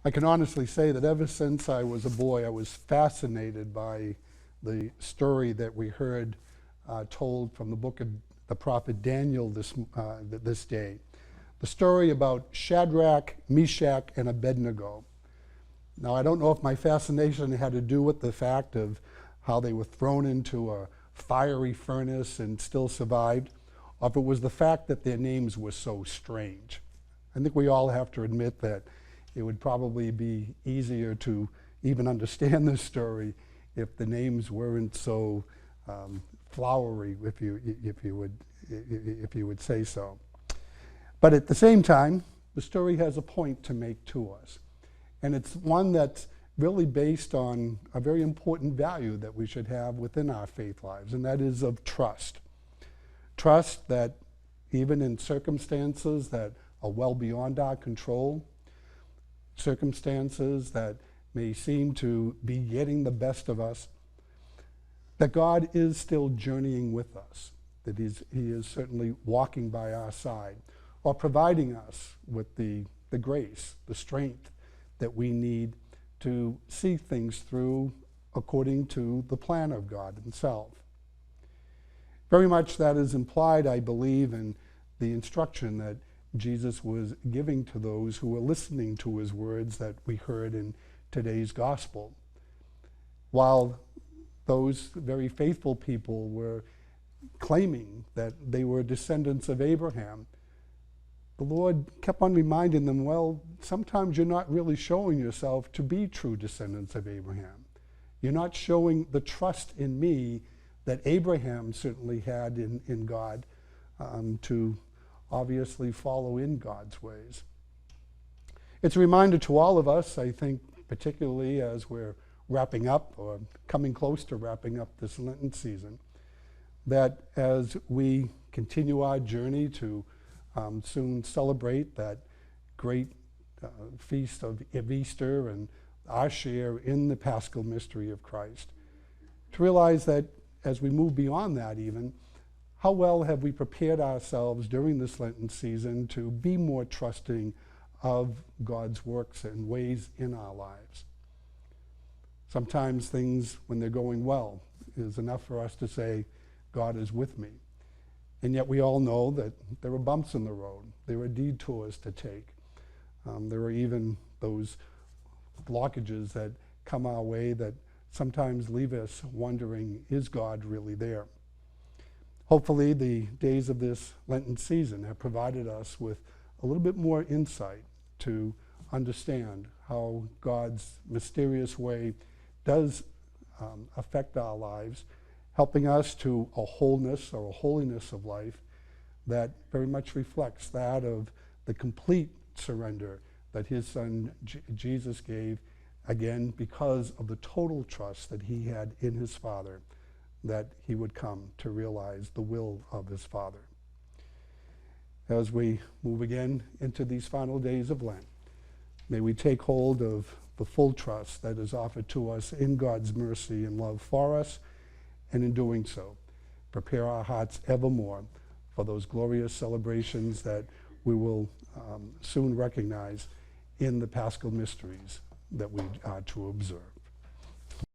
I can honestly say that ever since I was a boy, I was fascinated by the story that we heard told from the book of the prophet Daniel this day. The story about Shadrach, Meshach, and Abednego. Now, I don't know if my fascination had to do with the fact of how they were thrown into a fiery furnace and still survived, or if it was the fact that their names were so strange. I think we all have to admit that it would probably be easier to even understand this story if the names weren't so flowery, if you would say so. But at the same time, the story has a point to make to us. And it's one that's really based on a very important value that we should have within our faith lives, and that is of trust. Trust that even in circumstances that are well beyond our control, circumstances that may seem to be getting the best of us, that God is still journeying with us, that He is certainly walking by our side, or providing us with the grace, the strength that we need to see things through according to the plan of God Himself. Very much that is implied, I believe, in the instruction that Jesus was giving to those who were listening to His words that we heard in today's gospel. While those very faithful people were claiming that they were descendants of Abraham, the Lord kept on reminding them, well, sometimes you're not really showing yourself to be true descendants of Abraham. You're not showing the trust in me that Abraham certainly had in God to obviously follow in God's ways. It's a reminder to all of us, I think, particularly as we're wrapping up or coming close to wrapping up this Lenten season, that as we continue our journey to soon celebrate that great feast of Easter and our share in the Paschal mystery of Christ, to realize that as we move beyond that even, how well have we prepared ourselves during this Lenten season to be more trusting of God's works and ways in our lives? Sometimes things, when they're going well, is enough for us to say, God is with me. And yet we all know that there are bumps in the road. There are detours to take. There are even those blockages that come our way that sometimes leave us wondering, is God really there? Hopefully the days of this Lenten season have provided us with a little bit more insight to understand how God's mysterious way does affect our lives, helping us to a wholeness or a holiness of life that very much reflects that of the complete surrender that His Son Jesus gave, again, because of the total trust that He had in His Father, that He would come to realize the will of His Father. As we move again into these final days of Lent, may we take hold of the full trust that is offered to us in God's mercy and love for us, and in doing so, prepare our hearts evermore for those glorious celebrations that we will soon recognize in the Paschal mysteries that we are to observe.